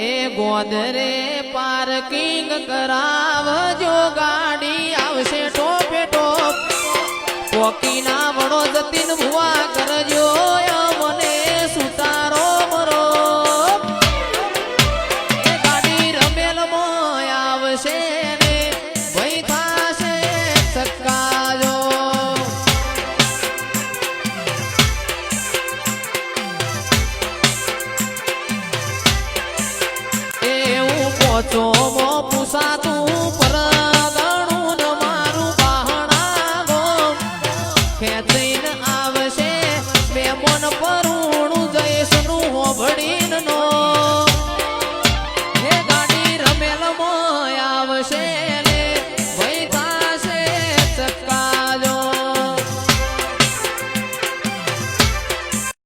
એ ગોદરે parking કરાવજો ગાડી આવશે ટોપે ટોપ પોકીના વડો જતીન ભુવા કરજો મને સુતારો મરો એ ગાડી રમેલ મોય આવશે ને ભઈ થાશે સક્કાજો પોચો મો પૂસાતું પરગણું ન મારું બહાણા ગો ખેંચીને આવશે બે મન પરુણું જઈશનું હોભળીન નો